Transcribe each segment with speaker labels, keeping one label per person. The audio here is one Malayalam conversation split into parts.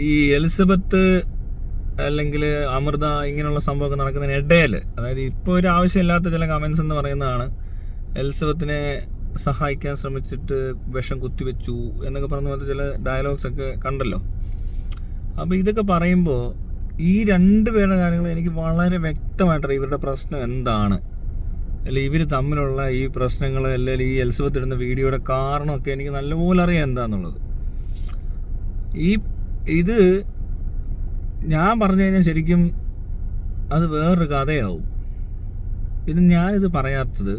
Speaker 1: ഈ എലിസബത്ത് അല്ലെങ്കിൽ അമൃത ഇങ്ങനെയുള്ള സംഭവമൊക്കെ നടക്കുന്നതിനിടയിൽ, അതായത് ഇപ്പോൾ ഒരു ആവശ്യമില്ലാത്ത ചില കമൻസ് എന്ന് പറയുന്നതാണ് എലിസബത്തിനെ സഹായിക്കാൻ ശ്രമിച്ചിട്ട് വിഷം കുത്തിവെച്ചു എന്നൊക്കെ പറഞ്ഞ പോലത്തെ ചില ഡയലോഗ്സ് ഒക്കെ കണ്ടല്ലോ. അപ്പോൾ ഇതൊക്കെ പറയുമ്പോൾ ഈ രണ്ട് പേരുടെ കാര്യങ്ങൾ എനിക്ക് വളരെ വ്യക്തമായിട്ടറിയാം ഇവരുടെ പ്രശ്നം എന്താണ്, അല്ലെങ്കിൽ ഇവർ തമ്മിലുള്ള ഈ പ്രശ്നങ്ങൾ, അല്ലെങ്കിൽ ഈ എലിസബത്ത് ഇടുന്ന വീഡിയോയുടെ കാരണമൊക്കെ എനിക്ക് നല്ലപോലെ അറിയാം എന്താണെന്നുള്ളത്. ഇത് ഞാൻ പറഞ്ഞു കഴിഞ്ഞാൽ ശരിക്കും അത് വേറൊരു കഥയാവും. പിന്നെ ഞാനിത് പറയാത്തത്,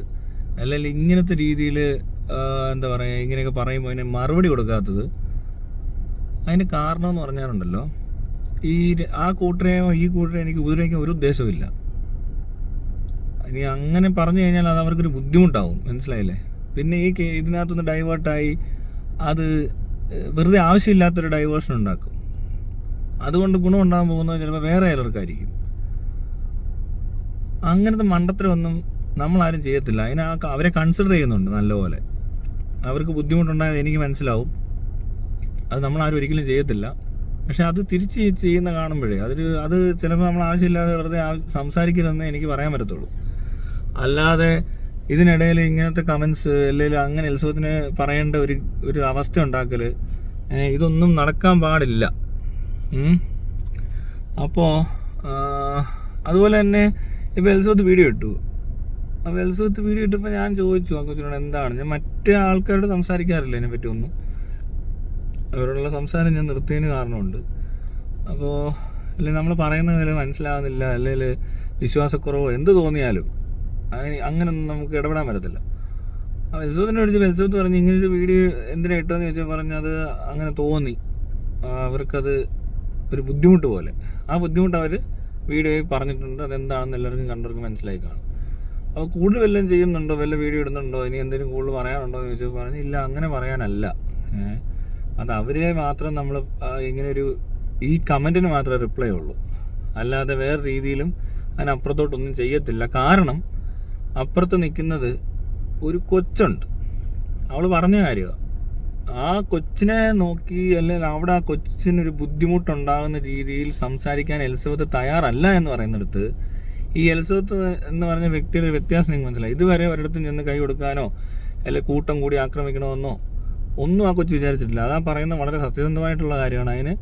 Speaker 1: അല്ലെങ്കിൽ ഇങ്ങനത്തെ രീതിയിൽ എന്താ പറയുക, ഇങ്ങനെയൊക്കെ പറയുമ്പോൾ അതിന് മറുപടി കൊടുക്കാത്തത്, അതിന് കാരണം എന്ന് പറഞ്ഞാലുണ്ടല്ലോ, ആ കൂട്ടരെയോ ഈ കൂട്ടരെയോ എനിക്ക് ഉപദ്രവിക്കാൻ ഒരു ഉദ്ദേശമില്ല. ഇനി അങ്ങനെ പറഞ്ഞു കഴിഞ്ഞാൽ അത് അവർക്കൊരു ബുദ്ധിമുട്ടാവും, മനസ്സിലായില്ലേ? പിന്നെ ഇതിനകത്തുനിന്ന് ഡൈവേർട്ടായി അത് വെറുതെ ആവശ്യമില്ലാത്തൊരു ഡൈവേർഷൻ ഉണ്ടാക്കും. അതുകൊണ്ട് ഗുണമുണ്ടാകാൻ പോകുന്നത് ചിലപ്പോൾ വേറെ ചിലർക്കായിരിക്കും. അങ്ങനത്തെ മണ്ടത്തരമൊന്നും നമ്മളാരും ചെയ്യത്തില്ല. അവരെ കൺസിഡർ ചെയ്യുന്നുണ്ട് നല്ലപോലെ. അവർക്ക് ബുദ്ധിമുട്ടുണ്ടായത് എനിക്ക് മനസ്സിലാവും. അത് നമ്മളാരും ഒരിക്കലും ചെയ്യത്തില്ല. പക്ഷെ അത് തിരിച്ച് ചെയ്യുന്ന കാണുമ്പോഴേ അത് ചിലപ്പോൾ നമ്മൾ ആവശ്യമില്ലാതെ വെറുതെ സംസാരിക്കരുതെന്നേ എനിക്ക് പറയാൻ പറ്റത്തുള്ളൂ. അല്ലാതെ ഇതിനിടയിൽ ഇങ്ങനത്തെ കമൻസ്, അല്ലെങ്കിൽ അങ്ങനെ എലിസബത്തിനെ പറയേണ്ട ഒരു അവസ്ഥ ഉണ്ടാക്കൽ, ഇതൊന്നും നടക്കാൻ പാടില്ല. അപ്പോൾ അതുപോലെ തന്നെ ഇപ്പോൾ എലിസബത്ത് വീഡിയോ ഇട്ടു. അപ്പോൾ എലിസബത്ത് വീഡിയോ ഇട്ടപ്പോൾ ഞാൻ ചോദിച്ചു ആ കൊച്ചിനോട് എന്താണ്. ഞാൻ മറ്റേ ആൾക്കാരോട് സംസാരിക്കാറില്ല ഇതിനെപ്പറ്റി ഒന്നും. അവരോടുള്ള സംസാരം ഞാൻ നിർത്തിയതിന് കാരണമുണ്ട്. അപ്പോൾ അല്ലെങ്കിൽ നമ്മൾ പറയുന്നതിൽ മനസ്സിലാകുന്നില്ല, അല്ലെങ്കിൽ വിശ്വാസക്കുറവോ എന്ത് തോന്നിയാലും അങ്ങനെയൊന്നും നമുക്ക് ഇടപെടാൻ പറ്റത്തില്ല. അപ്പോൾ എലിസബത്തിനെ വിളിച്ചപ്പോൾ എലിസബത്ത് പറഞ്ഞു ഇങ്ങനൊരു വീഡിയോ എന്തിനാ ഇട്ടതെന്ന് ചോദിച്ചാൽ പറഞ്ഞത് അങ്ങനെ തോന്നി, അവർക്കത് ഒരു ബുദ്ധിമുട്ട് പോലെ. ആ ബുദ്ധിമുട്ട് അവർ വീഡിയോയിൽ പറഞ്ഞിട്ടുണ്ട്. അതെന്താണെന്ന് എല്ലാവർക്കും കണ്ടവർക്ക് മനസ്സിലായി കാണും. അപ്പോൾ കൂടുതൽ വല്ലതും ചെയ്യുന്നുണ്ടോ, വല്ല വീഡിയോ ഇടുന്നുണ്ടോ, ഇനി എന്തെങ്കിലും കൂടുതൽ പറയാനുണ്ടോ എന്ന് ചോദിച്ചാൽ പറഞ്ഞില്ല, അങ്ങനെ പറയാനല്ല. അത് അവരെ മാത്രം നമ്മൾ ഇങ്ങനെയൊരു ഈ കമൻറ്റിന് മാത്രമേ റിപ്ലൈ ഉള്ളൂ, അല്ലാതെ വേറെ രീതിയിലും അതിനപ്പുറത്തോട്ടൊന്നും ചെയ്യത്തില്ല. കാരണം അപ്പുറത്ത് നിൽക്കുന്നത് ഒരു കൊച്ചുണ്ട്. അവൾ പറഞ്ഞ കാര്യമാണ്. ആ കൊച്ചിനെ നോക്കി, അല്ലെങ്കിൽ അവിടെ ആ കൊച്ചിനൊരു ബുദ്ധിമുട്ടുണ്ടാകുന്ന രീതിയിൽ സംസാരിക്കാൻ എലിസബത്ത് തയ്യാറല്ല എന്ന് പറയുന്നിടത്ത്, ഈ എലിസബത്ത് എന്ന് പറഞ്ഞ വ്യക്തിയുടെ വ്യത്യാസം നിങ്ങൾക്ക് മനസ്സിലായി. ഇതുവരെ ഒരിടത്തും ചെന്ന് കൈ കൊടുക്കാനോ അല്ലെങ്കിൽ കൂട്ടം കൂടി ആക്രമിക്കണമെന്നോ ഒന്നും ആ കൊച്ചു വിചാരിച്ചിട്ടില്ല. അതാ പറയുന്നത് വളരെ സത്യസന്ധമായിട്ടുള്ള കാര്യമാണ്. അതിന്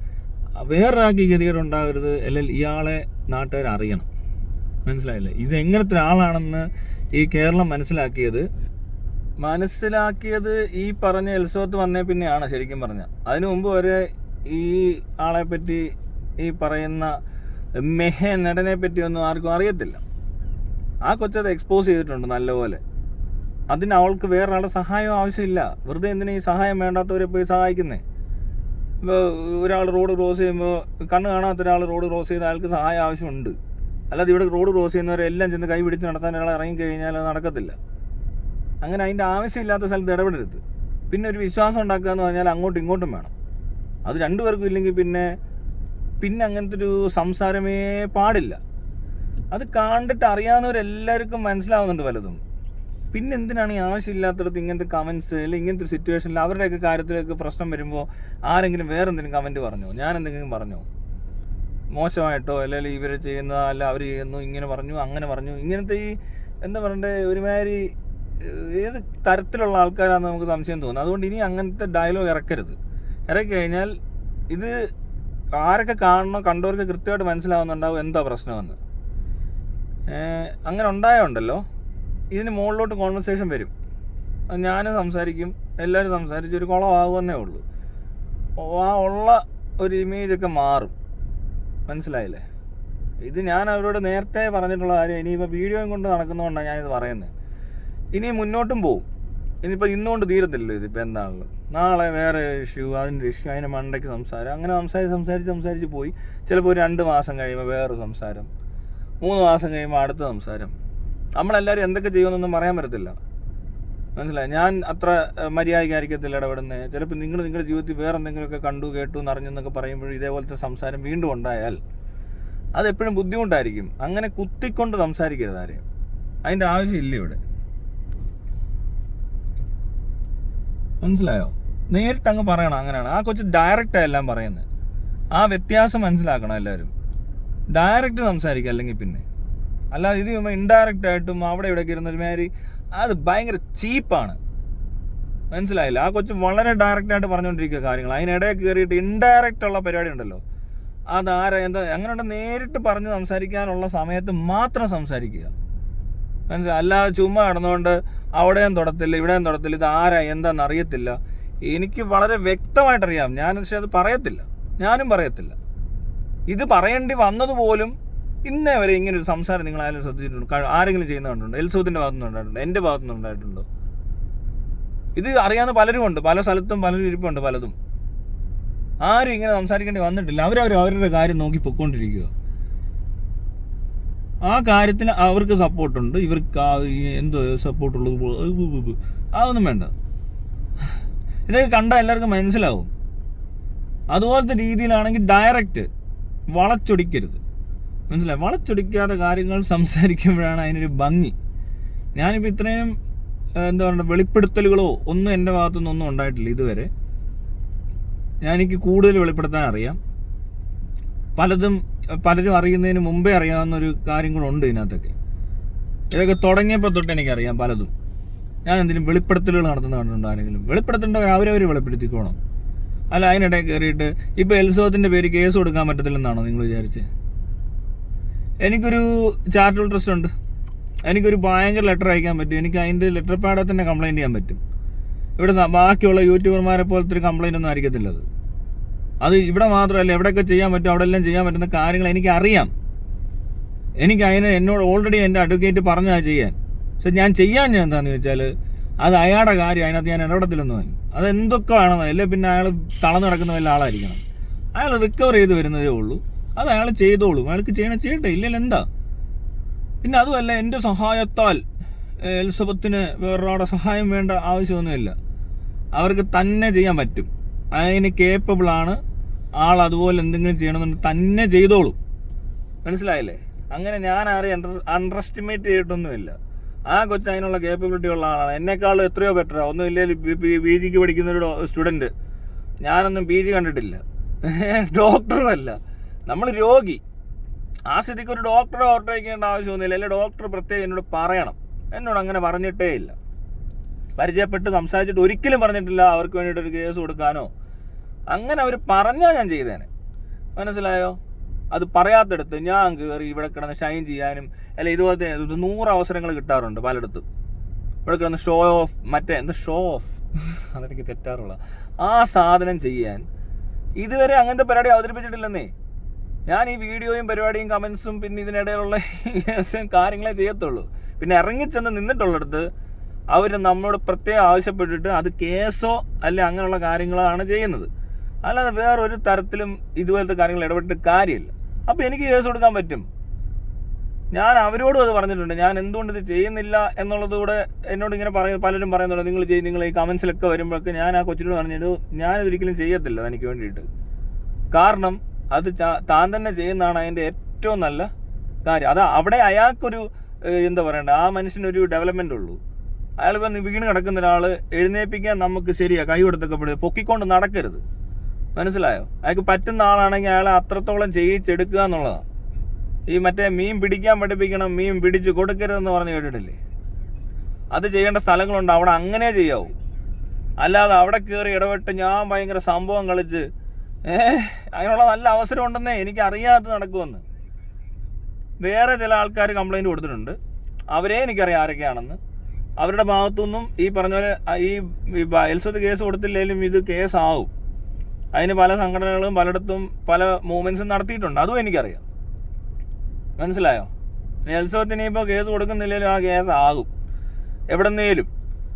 Speaker 1: വേറൊരാൾക്ക് ഗതികേടുണ്ടാകരുത്, അല്ലെങ്കിൽ ഇയാളെ നാട്ടുകാർ അറിയണം. മനസ്സിലായില്ലേ? ഇത് എങ്ങനത്തെ ഒരാളാണെന്ന് ഈ കേരളം മനസ്സിലാക്കിയത് ഈ പറഞ്ഞ എലിസബത്ത് വന്നേ പിന്നെയാണ് ശരിക്കും പറഞ്ഞാൽ. അതിനു മുമ്പ് വരെ ഈ ആളെ പറ്റി, ഈ പറയുന്ന നടനെ പറ്റിയൊന്നും ആർക്കും അറിയത്തില്ല. ആ കൊച്ചത് എക്സ്പോസ് ചെയ്തിട്ടുണ്ട് നല്ലപോലെ. അതിന് അവൾക്ക് വേറൊരാളുടെ സഹായം ആവശ്യമില്ല. വെറുതെ എന്തിനാ ഈ സഹായം വേണ്ടാത്തവരെ പോയി സഹായിക്കുന്നേ? ഇപ്പോൾ ഒരാൾ റോഡ് ക്രോസ് ചെയ്യുമ്പോൾ, കണ്ണ് കാണാത്ത ഒരാൾ റോഡ് ക്രോസ് ചെയ്ത് അയാൾക്ക് സഹായം ആവശ്യമുണ്ട്. അല്ലാതെ ഇവിടെ റോഡ് ക്രോസ് ചെയ്യുന്നവരെല്ലാം ചെന്ന് കൈ പിടിച്ച് നടത്താൻ ഒരാൾ ഇറങ്ങിക്കഴിഞ്ഞാൽ അത് നടക്കത്തില്ല. അങ്ങനെ അതിൻ്റെ ആവശ്യമില്ലാത്ത സ്ഥലത്ത് ഇടപെടരുത്. പിന്നെ ഒരു വിശ്വാസം ഉണ്ടാക്കുക എന്ന് പറഞ്ഞാൽ അങ്ങോട്ടും ഇങ്ങോട്ടും വേണം. അത് രണ്ടുപേർക്കും ഇല്ലെങ്കിൽ പിന്നെ അങ്ങനത്തെ ഒരു സംസാരമേ പാടില്ല. അത് കണ്ടിട്ട് അറിയാവുന്നവരെല്ലാവർക്കും മനസ്സിലാവുന്നുണ്ട് പലതും. പിന്നെ എന്തിനാണ് ഈ ആവശ്യമില്ലാത്തടത്ത് ഇങ്ങനത്തെ കമൻസ്, അല്ലെങ്കിൽ ഇങ്ങനത്തെ സിറ്റുവേഷനിൽ അവരുടെയൊക്കെ കാര്യത്തിലേക്ക് പ്രശ്നം വരുമ്പോൾ ആരെങ്കിലും വേറെ എന്തെങ്കിലും കമൻറ്റ് പറഞ്ഞോ, ഞാൻ എന്തെങ്കിലും പറഞ്ഞോ മോശമായിട്ടോ, അല്ലെങ്കിൽ ഇവർ ചെയ്യുന്ന, അല്ല അവർ ചെയ്യുന്നു, ഇങ്ങനെ പറഞ്ഞു അങ്ങനെ പറഞ്ഞു, ഇങ്ങനത്തെ ഈ എന്താ പറയണ്ടേ, ഒരുമാതിരി ഏത് തരത്തിലുള്ള ആൾക്കാരാണെന്ന് നമുക്ക് സംശയം തോന്നുന്നു. അതുകൊണ്ട് ഇനി അങ്ങനത്തെ ഡയലോഗ് ഇറക്കരുത്. ഇറക്കിക്കഴിഞ്ഞാൽ ഇത് ആരൊക്കെ കാണണോ കണ്ടവർക്ക് കൃത്യമായിട്ട് മനസ്സിലാവുന്നുണ്ടാവും എന്താ പ്രശ്നമെന്ന്. അങ്ങനെ ഉണ്ടായുണ്ടല്ലോ, ഇതിന് മുകളിലോട്ട് കോൺവെർസേഷൻ വരും. ഞാനും സംസാരിക്കും, എല്ലാവരും സംസാരിച്ച് ഒരു കുളമാകുമെന്നേ ഉള്ളൂ. ആ ഉള്ള ഒരു ഇമേജൊക്കെ മാറും. മനസ്സിലായില്ലേ? ഇത് ഞാൻ അവരോട് നേരത്തെ പറഞ്ഞിട്ടുള്ള കാര്യം. ഇനിയിപ്പോൾ വീഡിയോയും കൊണ്ട് നടക്കുന്നതുകൊണ്ടാണ് ഞാനിത് പറയുന്നത്. ഇനി മുന്നോട്ടും പോവും. ഇനിയിപ്പോൾ ഇന്നുകൊണ്ട് തീരത്തില്ലല്ലോ ഇതിപ്പോൾ എന്താണല്ലോ. നാളെ വേറെ ഇഷ്യൂ, അതിൻ്റെ ഇഷ്യൂ, അതിൻ്റെ മണ്ടയ്ക്ക് സംസാരം, അങ്ങനെ സംസാരിച്ച് പോയി. ചിലപ്പോൾ 2 മാസം കഴിയുമ്പോൾ വേറൊരു സംസാരം, 3 മാസം കഴിയുമ്പോൾ അടുത്ത സംസാരം. നമ്മളെല്ലാവരും എന്തൊക്കെ ചെയ്യുമെന്നൊന്നും പറയാൻ പറ്റത്തില്ല. മനസ്സിലായി? ഞാൻ അത്ര മര്യാദയ്ക്കായിരിക്കത്തില്ല ഇടപെടുന്നത്. ചിലപ്പോൾ നിങ്ങളുടെ ജീവിതത്തിൽ വേറെ എന്തെങ്കിലുമൊക്കെ കണ്ടു കേട്ടു എന്നറിഞ്ഞെന്നൊക്കെ പറയുമ്പോഴും ഇതേപോലത്തെ സംസാരം വീണ്ടും ഉണ്ടായാൽ അതെപ്പോഴും ബുദ്ധിമുട്ടായിരിക്കും. അങ്ങനെ കുത്തിക്കൊണ്ട് സംസാരിക്കരുത് ആരെയും. അതിൻ്റെ ആവശ്യമില്ല ഇവിടെ. മനസ്സിലായോ? നേരിട്ട് അങ്ങ് പറയണം. അങ്ങനെയാണ് ആ കൊച്ചു ഡയറക്റ്റാണ് എല്ലാം പറയുന്നത്. ആ വ്യത്യാസം മനസ്സിലാക്കണം എല്ലാവരും. ഡയറക്റ്റ് സംസാരിക്കുക, അല്ലെങ്കിൽ പിന്നെ അല്ലാതെ ഇത് ഇൻഡയറക്റ്റ് ആയിട്ടും അവിടെ ഇവിടെയൊക്കെ ഇരുന്നൊരുമാതിരി അത് ഭയങ്കര ചീപ്പാണ്. മനസ്സിലായില്ല? ആ കൊച്ചു വളരെ ഡയറക്റ്റായിട്ട് പറഞ്ഞുകൊണ്ടിരിക്കുക കാര്യങ്ങൾ, അതിനിടയിൽ കയറിയിട്ട് ഇൻഡയറക്റ്റ് ഉള്ള പരിപാടി ഉണ്ടല്ലോ, അതാരാ എന്താ അങ്ങനെ നേരിട്ട് പറഞ്ഞ് സംസാരിക്കാനുള്ള സമയത്ത് മാത്രം സംസാരിക്കുക. മനസ്സിലായി? അല്ലാതെ ചുമ്മാ കിടന്നുകൊണ്ട് അവിടെയും തൊടത്തില്ല ഇവിടെയും തൊടത്തില്ല, ഇത് ആരാ എന്താണെന്ന് അറിയത്തില്ല. എനിക്ക് വളരെ വ്യക്തമായിട്ടറിയാം, ഞാൻ പക്ഷെ അത് പറയത്തില്ല, ഞാനും പറയത്തില്ല. ഇത് പറയേണ്ടി വന്നതുപോലും ഇന്നേ വരെ ഇങ്ങനൊരു സംസാരം നിങ്ങൾ ആരും ശ്രദ്ധിച്ചിട്ടുണ്ടോ? ആരെങ്കിലും ചെയ്യുന്ന കണ്ടുണ്ടോ? എൽസൂത്തിൻ്റെ ഭാഗത്തുനിന്ന് ഉണ്ടായിട്ടുണ്ടോ? എൻ്റെ ഭാഗത്തുനിന്ന് ഉണ്ടായിട്ടുണ്ടോ? ഇത് അറിയാവുന്ന പലരും ഉണ്ട്, പല സ്ഥലത്തും പലരും ഇരിപ്പുണ്ട്, പലതും. ആരും ഇങ്ങനെ സംസാരിക്കേണ്ടി വന്നിട്ടില്ല. അവരവരുടെ കാര്യം നോക്കി പൊയ്ക്കൊണ്ടിരിക്കുക. ആ കാര്യത്തിന് അവർക്ക് സപ്പോർട്ടുണ്ട്, ഇവർക്ക് എന്തോ സപ്പോർട്ടുള്ളത് അതൊന്നും വേണ്ട. ഇതൊക്കെ കണ്ടാൽ എല്ലാവർക്കും മനസ്സിലാവും. അതുപോലത്തെ രീതിയിലാണെങ്കിൽ ഡയറക്റ്റ് വളച്ചൊടിക്കരുത്. മനസ്സിലായി? വളച്ചൊടിക്കാതെ കാര്യങ്ങൾ സംസാരിക്കുമ്പോഴാണ് അതിനൊരു ഭംഗി. ഞാനിപ്പോൾ ഇത്രയും എന്താ പറയുക വെളിപ്പെടുത്തലുകളോ ഒന്നും എൻ്റെ ഭാഗത്തുനിന്നൊന്നും ഉണ്ടായിട്ടില്ല ഇതുവരെ. എനിക്ക് കൂടുതൽ വെളിപ്പെടുത്താൻ അറിയാം. പലരും അറിയുന്നതിന് മുമ്പേ അറിയാവുന്നൊരു കാര്യങ്ങളുണ്ട് ഇതിനകത്തൊക്കെ. ഇതൊക്കെ തുടങ്ങിയപ്പോൾ തൊട്ട് എനിക്കറിയാം പലതും. ഞാൻ എന്തെങ്കിലും വെളിപ്പെടുത്തലുകൾ നടത്തുന്ന കണ്ടിട്ടുണ്ടോ? ആരെങ്കിലും വെളിപ്പെടുത്തേണ്ടവർ അവരവർ വെളിപ്പെടുത്തിക്കോണം. അല്ല അതിനിടയിൽ കയറിയിട്ട് ഇപ്പോൾ എൽസവത്തിൻ്റെ പേര് കേസ് കൊടുക്കാൻ പറ്റത്തില്ലെന്നാണോ നിങ്ങൾ വിചാരിച്ചത്? എനിക്കൊരു ചാരിറ്റബിൾ ട്രസ്റ്റ് ഉണ്ട്, എനിക്കൊരു ഭയങ്കര ലെറ്റർ അയക്കാൻ പറ്റും, എനിക്ക് അതിൻ്റെ ലെറ്റർ പാഡിൽ തന്നെ കംപ്ലയിൻറ്റ് ചെയ്യാൻ പറ്റും. ഇവിടെ ബാക്കിയുള്ള യൂട്യൂബർമാരെ പോലത്തെ ഒരു കംപ്ലയിൻ്റ് ഒന്നും ആയിരിക്കത്തില്ല അത് ഇവിടെ മാത്രമല്ല, എവിടെയൊക്കെ ചെയ്യാൻ പറ്റും അവിടെ എല്ലാം ചെയ്യാൻ പറ്റുന്ന കാര്യങ്ങൾ എനിക്കറിയാം. എന്നോട് ഓൾറെഡി എൻ്റെ അഡ്വക്കേറ്റ് പറഞ്ഞാൽ ചെയ്യാൻ. പക്ഷെ ഞാൻ എന്താണെന്ന് ചോദിച്ചാൽ അത് അയാളുടെ കാര്യം, അതിനകത്ത് ഞാൻ ഇടപെടത്തില്ലെന്ന്. അതെന്തൊക്കെ വേണമെന്ന്, അല്ലേ പിന്നെ അയാൾ തളർന്നു നടക്കുന്ന വല്ല ആളായിരിക്കണം. അയാൾ റിക്കവർ ചെയ്ത് വരുന്നതേ ഉള്ളൂ, അത് അയാൾ ചെയ്തോളും. അയാൾക്ക് ചെയ്യട്ടെ, ഇല്ലെങ്കിൽ എന്താ. പിന്നെ അതുമല്ല, എൻ്റെ സഹായത്താൽ എലിസബത്തിന് വേറൊരാളുടെ സഹായം വേണ്ട ആവശ്യമൊന്നുമില്ല. അവർക്ക് തന്നെ ചെയ്യാൻ പറ്റും, അതിന് കേപ്പബിളാണ് ആൾ. അതുപോലെ എന്തെങ്കിലും ചെയ്യണമെന്നുണ്ടെങ്കിൽ തന്നെ ചെയ്തോളും. മനസ്സിലായില്ലേ? അങ്ങനെ ഞാൻ ആരെയും അണ്ടർ എസ്റ്റിമേറ്റ് ചെയ്തിട്ടൊന്നുമില്ല. ആ കൊച്ചു അതിനുള്ള കേപ്പബിലിറ്റി ഉള്ള ആളാണ്. എന്നെക്കാളും എത്രയോ ബെറ്ററാണ്. ഒന്നും ഇല്ലെങ്കിൽ പി ജിക്ക് പഠിക്കുന്നൊരു സ്റ്റുഡൻറ്റ്, ഞാനൊന്നും പി ജി കണ്ടിട്ടില്ല, ഡോക്ടറുമല്ല, നമ്മൾ രോഗി. ആ സ്ഥിതിക്ക് ഒരു ഡോക്ടറെ ഓർഡർ ആവശ്യമൊന്നുമില്ല. അല്ലെങ്കിൽ ഡോക്ടർ പ്രത്യേകം എന്നോട് പറയണം. എന്നോട് അങ്ങനെ പറഞ്ഞിട്ടേ ഇല്ല. പരിചയപ്പെട്ട് സംസാരിച്ചിട്ട് ഒരിക്കലും പറഞ്ഞിട്ടില്ല അവർക്ക് വേണ്ടിയിട്ടൊരു കേസ് കൊടുക്കാനോ. അങ്ങനെ അവർ പറഞ്ഞാൽ ഞാൻ ചെയ്തേനെ. മനസ്സിലായോ? അത് പറയാത്തടുത്ത് ഞാൻ കയറി ഇവിടെ കിടന്ന് ഷൈൻ ചെയ്യാനും, അല്ല ഇതുപോലത്തെ 100 അവസരങ്ങൾ കിട്ടാറുണ്ട് പലയിടത്തും. ഇവിടെ കിടന്ന് ഷോ ഓഫ് അതെനിക്ക് തെറ്റാറുള്ള ആ സാധനം ചെയ്യാൻ ഇതുവരെ അങ്ങനത്തെ പരിപാടി അവതരിപ്പിച്ചിട്ടില്ലെന്നേ. ഞാൻ ഈ വീഡിയോയും പരിപാടിയും കമൻസും പിന്നെ ഇതിനിടയിലുള്ള കാര്യങ്ങളെ ചെയ്യത്തുള്ളൂ. പിന്നെ ഇറങ്ങിച്ചെന്ന് നിന്നിട്ടുള്ളിടത്ത് അവർ നമ്മളോട് പ്രത്യേകം ആവശ്യപ്പെട്ടിട്ട് അത് കേസോ അല്ലെ അങ്ങനെയുള്ള കാര്യങ്ങളാണ് ചെയ്യുന്നത്. അല്ലാതെ വേറൊരു തരത്തിലും ഇതുപോലത്തെ കാര്യങ്ങൾ ഇടപെട്ടിട്ട് കാര്യമില്ല. അപ്പോൾ എനിക്ക് കേസ് കൊടുക്കാൻ പറ്റും. ഞാൻ അവരോടും അത് പറഞ്ഞിട്ടുണ്ട്. ഞാൻ എന്തുകൊണ്ട് ഇത് ചെയ്യുന്നില്ല എന്നുള്ളത് കൂടെ എന്നോട് ഇങ്ങനെ പലരും പറയുന്നുണ്ട്, നിങ്ങൾ ഈ കമൻസിലൊക്കെ വരുമ്പോഴൊക്കെ ഞാൻ ആ കൊച്ചിനോട് പറഞ്ഞിട്ട് ഞാനതൊരിക്കലും ചെയ്യത്തില്ല എനിക്ക് വേണ്ടിയിട്ട്. കാരണം അത് താൻ തന്നെ ചെയ്യുന്നതാണ് അതിൻ്റെ ഏറ്റവും നല്ല കാര്യം. അത് അവിടെ അയാൾക്കൊരു എന്താ പറയണ്ട, ആ മനുഷ്യനൊരു ഡെവലപ്മെൻ്റ് ഉള്ളൂ. അയാളിപ്പോൾ വീണ് കിടക്കുന്ന ഒരാൾ എഴുന്നേൽപ്പിക്കാൻ നമുക്ക് ശരിയാണ്, കൈ കൊടുത്തൊക്കെ പൊക്കിക്കൊണ്ട് നടക്കരുത്. മനസ്സിലായോ? അയാൾക്ക് പറ്റുന്ന ആളാണെങ്കിൽ അയാളെ അത്രത്തോളം ചെയ്യിച്ചെടുക്കുക എന്നുള്ളതാണ്. ഈ മീൻ പിടിക്കാൻ പഠിപ്പിക്കണം, മീൻ പിടിച്ച് കൊടുക്കരുതെന്ന് പറഞ്ഞ് കേട്ടിട്ടില്ലേ? അത് ചെയ്യേണ്ട സ്ഥലങ്ങളുണ്ട്, അവിടെ അങ്ങനെ ചെയ്യാവൂ. അല്ലാതെ അവിടെ കയറി ഇടപെട്ട് ഞാൻ ഭയങ്കര സംഭവം കളിച്ച് അതിനുള്ള നല്ല അവസരം ഉണ്ടെന്നേ എനിക്കറിയാതെ നടക്കുമെന്ന്. വേറെ ചില ആൾക്കാർ കംപ്ലൈൻറ്റ് കൊടുത്തിട്ടുണ്ട്, അവരെ എനിക്കറിയാം ആരൊക്കെയാണെന്ന്. അവരുടെ ഭാഗത്തുനിന്നും ഈ പറഞ്ഞ പോലെ ഈ എൽസത്ത് കേസ് കൊടുത്തില്ലെങ്കിലും ഇത് കേസാവും. അതിന് പല സംഘടനകളും പലയിടത്തും പല മൂവ്മെൻറ്റ്സും നടത്തിയിട്ടുണ്ട്, അതും എനിക്കറിയാം. മനസ്സിലായോ? എൽസത്തിന് ഇപ്പോൾ കേസ് കൊടുക്കുന്നില്ലെങ്കിലും ആ കേസ് ആകും എവിടെന്നേലും.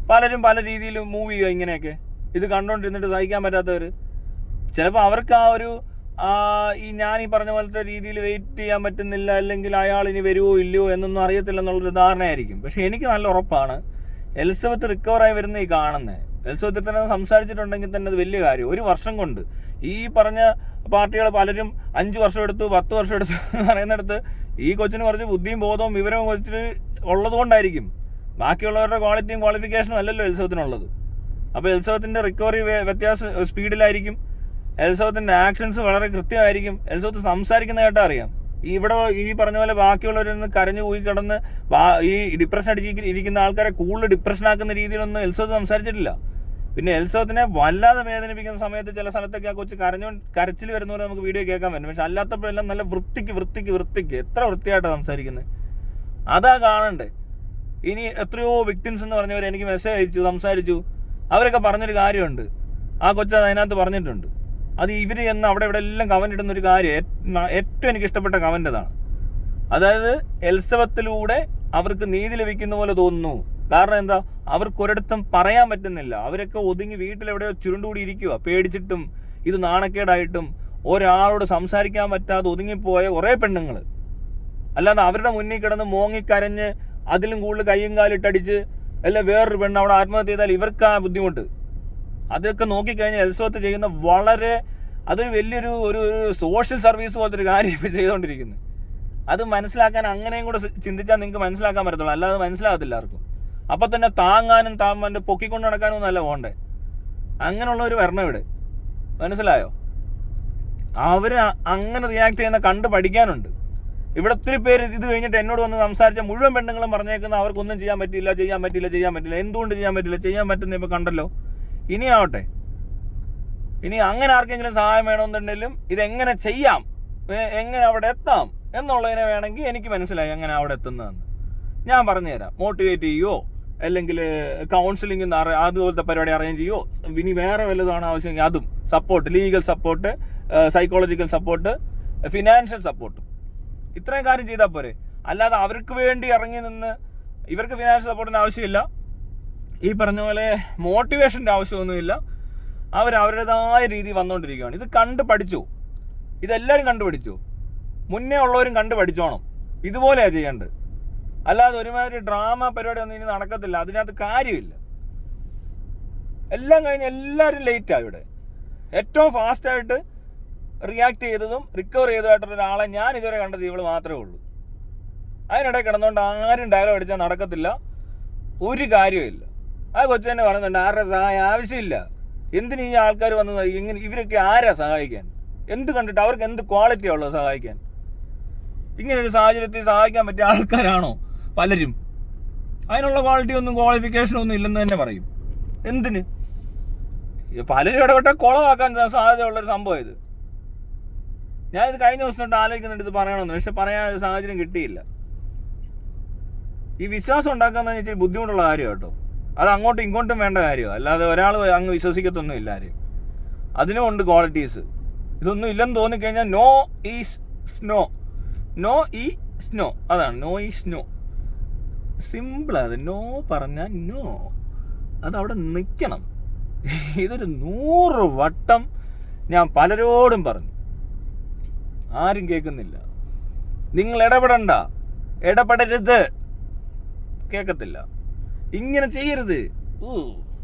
Speaker 1: പലരും പല രീതിയിലും മൂവ് ചെയ്യുക ഇങ്ങനെയൊക്കെ. ഇത് കണ്ടുകൊണ്ടിരുന്നിട്ട് സഹിക്കാൻ പറ്റാത്തവർ ചിലപ്പോൾ അവർക്ക് ആ ഒരു ഈ ഞാൻ ഈ പറഞ്ഞ പോലത്തെ രീതിയിൽ വെയിറ്റ് ചെയ്യാൻ പറ്റുന്നില്ല, അല്ലെങ്കിൽ അയാൾ ഇനി വരുമോ ഇല്ലയോ എന്നൊന്നും അറിയത്തില്ല എന്നുള്ളൊരു ധാരണയായിരിക്കും. പക്ഷേ എനിക്ക് നല്ല ഉറപ്പാണ് എലിസബത്ത് റിക്കവറായി വരുന്ന ഈ കാണുന്നത്. എലിസബത്തിൽ തന്നെ സംസാരിച്ചിട്ടുണ്ടെങ്കിൽ തന്നെ അത് വലിയ കാര്യം. 1 വർഷം കൊണ്ട് ഈ പറഞ്ഞ പാർട്ടികൾ പലരും 5 വർഷം എടുത്തു 10 വർഷം എടുത്തു പറയുന്നിടത്ത് ഈ കൊച്ചിന് കുറച്ച് ബുദ്ധിയും ബോധവും വിവരവും വെച്ചിട്ട് ഉള്ളതുകൊണ്ടായിരിക്കും. ബാക്കിയുള്ളവരുടെ ക്വാളിറ്റിയും ക്വാളിഫിക്കേഷനും അല്ലല്ലോ എലിസബത്തിനുള്ളത്. അപ്പോൾ എലിസബത്തിൻ്റെ റിക്കവറി വ്യത്യാസം സ്പീഡിലായിരിക്കും. എൽസബത്തിന്റെ ആക്ഷൻസ് വളരെ കൃത്യമായിരിക്കും. എൽസബത്ത് സംസാരിക്കുന്ന കേട്ടാ അറിയാം. ഇവിടെ ഈ പറഞ്ഞ പോലെ ബാക്കിയുള്ളവരൊന്ന് കരഞ്ഞു പോയി കിടന്ന് ഈ ഡിപ്രഷൻ അടിച്ച് ഇരിക്കുന്ന ആൾക്കാരെ കൂടുതൽ ഡിപ്രഷൻ ആക്കുന്ന രീതിയിലൊന്നും എൽസബത്ത് സംസാരിച്ചിട്ടില്ല. പിന്നെ എൽസബത്തിനെ വല്ലാതെ വേദനിപ്പിക്കുന്ന സമയത്ത് ചില സ്ഥലത്തൊക്കെ ആ കൊച്ചു കരച്ചിൽ വരുന്ന പോലെ നമുക്ക് വീഡിയോ കേൾക്കാൻ പറ്റും. പക്ഷെ അല്ലാത്തപ്പോഴെല്ലാം നല്ല വൃത്തിക്ക് എത്ര വൃത്തിയായിട്ടാണ് സംസാരിക്കുന്നത്, അതാ കാണണ്ടേ. ഇനി എത്രയോ വിക്ടിംസ് എന്ന് പറഞ്ഞവർ എനിക്ക് മെസ്സേജ് അയച്ചു, സംസാരിച്ചു. അവരൊക്കെ പറഞ്ഞൊരു കാര്യമുണ്ട്, ആ കൊച്ചു അതിനകത്ത് പറഞ്ഞിട്ടുണ്ട്. അത് ഇവർ എന്ന് അവിടെ ഇവിടെ എല്ലാം കമൻ്റ് ഇടുന്നൊരു കാര്യം, ഏറ്റവും എനിക്ക് ഇഷ്ടപ്പെട്ട കമൻ്റ് അതാണ്. അതായത് എൽസബത്തിലൂടെ അവർക്ക് നീതി ലഭിക്കുന്ന പോലെ തോന്നുന്നു. കാരണം എന്താ, അവർക്കൊരിടത്തും പറയാൻ പറ്റുന്നില്ല. അവരൊക്കെ ഒതുങ്ങി വീട്ടിലെവിടെയോ ചുരുണ്ടുകൂടി ഇരിക്കുക, പേടിച്ചിട്ടും ഇത് നാണക്കേടായിട്ടും ഒരാളോട് സംസാരിക്കാൻ പറ്റാതെ ഒതുങ്ങിപ്പോയ കുറേ പെണ്ണുങ്ങൾ. അല്ലാതെ അവരുടെ മുന്നിൽ കിടന്ന് മോങ്ങിക്കരഞ്ഞ് അതിലും കൂടുതൽ കയ്യും കാലിട്ടടിച്ച് അല്ല വേറൊരു പെണ്ണ് അവിടെ ആത്മഹത്യ ചെയ്താൽ ഇവർക്കാ ബുദ്ധിമുട്ട്. അതൊക്കെ നോക്കിക്കഴിഞ്ഞാൽ എൽസബത്ത് ചെയ്യുന്ന വളരെ അതൊരു വലിയൊരു ഒരു സോഷ്യൽ സർവീസ് പോലത്തെ ഒരു കാര്യം ഇപ്പോൾ ചെയ്തുകൊണ്ടിരിക്കുന്നത്. അത് മനസ്സിലാക്കാൻ അങ്ങനെയും കൂടെ ചിന്തിച്ചാൽ നിങ്ങൾക്ക് മനസ്സിലാക്കാൻ പറ്റത്തുള്ളൂ, അല്ലാതെ മനസ്സിലാകത്തില്ല ആർക്കും. അപ്പം തന്നെ താങ്ങാനും താൻ പൊക്കിക്കൊണ്ട് നടക്കാനും ഒന്നല്ല പോകണ്ടേ. അങ്ങനെയുള്ളവർ വരണം ഇവിടെ, മനസ്സിലായോ? അവർ അങ്ങനെ റിയാക്ട് ചെയ്യുന്ന കണ്ട് പഠിക്കാനുണ്ട്. ഇവിടെ ഒത്തിരി പേര് ഇത് കഴിഞ്ഞിട്ട് എന്നോട് വന്ന് സംസാരിച്ച മുഴുവൻ പെണ്ണുങ്ങളും പറഞ്ഞേക്കുന്ന അവർക്കൊന്നും ചെയ്യാൻ പറ്റില്ല. എന്തുകൊണ്ട് ചെയ്യാൻ പറ്റുന്ന ഇപ്പോൾ കണ്ടല്ലോ. ഇനി ആവട്ടെ, ഇനി അങ്ങനെ ആർക്കെങ്കിലും സഹായം വേണമെന്നുണ്ടെങ്കിലും ഇതെങ്ങനെ ചെയ്യാം, എങ്ങനെ അവിടെ എത്താം എന്നുള്ളതിനെ വേണമെങ്കിൽ എനിക്ക് മനസ്സിലായി എങ്ങനെ അവിടെ എത്തുന്നതെന്ന് ഞാൻ പറഞ്ഞുതരാം. മോട്ടിവേറ്റ് ചെയ്യുമോ, അല്ലെങ്കിൽ കൗൺസിലിംഗ് അതുപോലത്തെ പരിപാടി അറേഞ്ച് ചെയ്യുമോ, ഇനി വേറെ വല്ലതാണ് ആവശ്യമെങ്കിൽ അതും support, legal support, psychological support, financial support, ഇത്രയും കാര്യം ചെയ്താൽ പോരെ. അല്ലാതെ അവർക്ക് വേണ്ടി ഇറങ്ങി നിന്ന് ഇവർക്ക് ഫിനാൻഷ്യൽ സപ്പോർട്ടിന് ആവശ്യമില്ല, ഈ പറഞ്ഞ പോലെ മോട്ടിവേഷൻ്റെ ആവശ്യമൊന്നുമില്ല. അവരവരുടേതായ രീതി വന്നുകൊണ്ടിരിക്കുകയാണ്. ഇത് കണ്ട് പഠിച്ചു, ഇതെല്ലാവരും കണ്ടുപിടിച്ചു, മുന്നേ ഉള്ളവരും കണ്ട് പഠിച്ചോണം. ഇതുപോലെയാണ് ചെയ്യേണ്ടത്. അല്ലാതെ ഒരുമാതിരി ഡ്രാമ പരിപാടി ഒന്നും ഇനി നടക്കത്തില്ല, അതിനകത്ത് കാര്യമില്ല. എല്ലാം കഴിഞ്ഞ് എല്ലാവരും ലേറ്റാണ്. ഇവിടെ ഏറ്റവും ഫാസ്റ്റായിട്ട് റിയാക്ട് ചെയ്തതും റിക്കവർ ചെയ്തതായിട്ടുള്ള ഒരാളെ ഞാൻ ഇതുവരെ കണ്ടത് ഇവള് മാത്രമേ ഉള്ളൂ. അതിനിടയിൽ കിടന്നുകൊണ്ട് ആരും ഡയലോഗ് അടിച്ചാൽ നടക്കത്തില്ല, ഒരു കാര്യമില്ല. ആ കൊച്ചു തന്നെ പറയുന്നുണ്ട് ആരുടെ സഹായം ആവശ്യമില്ല, എന്തിന് ഈ ആൾക്കാർ വന്നത്, ഇങ്ങനെ ഇവരൊക്കെ ആരാ സഹായിക്കാൻ, എന്ത് കണ്ടിട്ട് അവർക്ക് എന്ത് ക്വാളിറ്റിയാണ് ഉള്ളത് സഹായിക്കാൻ? ഇങ്ങനൊരു സാഹചര്യത്തിൽ സഹായിക്കാൻ പറ്റിയ ആൾക്കാരാണോ പലരും? അതിനുള്ള ക്വാളിഫിക്കേഷൻ ഒന്നും ഇല്ലെന്ന് തന്നെ പറയും. എന്തിന്? പലരും ഇടപെട്ടാൽ കുളമാക്കാൻ സാധ്യതയുള്ളൊരു സംഭവം ഇത്. ഞാനിത് കഴിഞ്ഞ ദിവസം തൊട്ട് ആലോചിക്കുന്നുണ്ട് ഇത് പറയണമെന്ന്, പക്ഷെ പറയാൻ ഒരു സാഹചര്യം കിട്ടിയില്ല. ഈ വിശ്വാസം ഉണ്ടാക്കാന്ന് വെച്ചാൽ ബുദ്ധിമുട്ടുള്ള കാര്യം കേട്ടോ. അത് അങ്ങോട്ടും ഇങ്ങോട്ടും വേണ്ട കാര്യമാണ്, അല്ലാതെ ഒരാൾ അങ്ങ് വിശ്വസിക്കത്തൊന്നും ഇല്ല ആരും. അതിനുമുണ്ട് ക്വാളിറ്റീസ്. ഇതൊന്നും ഇല്ലെന്ന് തോന്നിക്കഴിഞ്ഞാൽ നോ ഈസ് സ്നോ, അതാണ് നോ ഈസ് നോ. സിമ്പിളാണ്. നോ പറഞ്ഞാൽ നോ, അതവിടെ നിൽക്കണം. ഇതൊരു 100 വട്ടം ഞാൻ പലരോടും പറഞ്ഞു, ആരും കേൾക്കുന്നില്ല. നിങ്ങൾ ഇടപെടരുത്, കേൾക്കത്തില്ല. ഇങ്ങനെ ചെയ്യരുത്,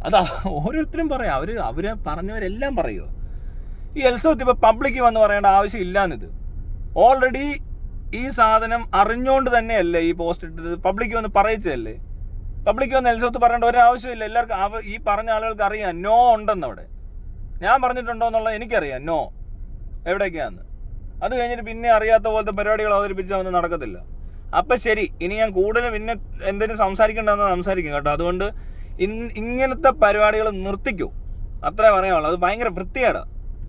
Speaker 1: അതാ ഓരോരുത്തരും പറയാം. അവരെ പറഞ്ഞവരെല്ലാം പറയുമോ? ഈ എൽസബത്ത് ഇപ്പോൾ പബ്ലിക്ക് വന്ന് പറയേണ്ട ആവശ്യം ഇല്ലാന്നിത്. ഓൾറെഡി ഈ സാധനം അറിഞ്ഞുകൊണ്ട് തന്നെയല്ലേ ഈ പോസ്റ്റ് ഇട്ടത്, പബ്ലിക്ക് വന്ന് പറയിച്ചതല്ലേ. പബ്ലിക്ക് വന്ന് എൽസബത്ത് പറയേണ്ട ഒരാവശ്യമില്ല. എല്ലാവർക്കും ഈ പറഞ്ഞ ആളുകൾക്ക് അറിയാം നോ ഉണ്ടെന്ന്. അവിടെ ഞാൻ പറഞ്ഞിട്ടുണ്ടോ എന്നുള്ളത് എനിക്കറിയാം, നോ എവിടേക്കാന്ന്. അത് കഴിഞ്ഞിട്ട് പിന്നെ അറിയാത്ത പോലത്തെ പരിപാടികൾ അവതരിപ്പിച്ചാൽ ഒന്നും നടക്കത്തില്ല. അപ്പം ശരി, ഇനി ഞാൻ കൂടുതൽ പിന്നെ എന്തെങ്കിലും സംസാരിക്കേണ്ടതെന്ന് സംസാരിക്കും കേട്ടോ. അതുകൊണ്ട് ഇങ്ങനത്തെ പരിപാടികൾ നിർത്തിക്കൂ, അത്രേ പറയാനുള്ളൂ. അത് ഭയങ്കര വൃത്തികേടാണ്.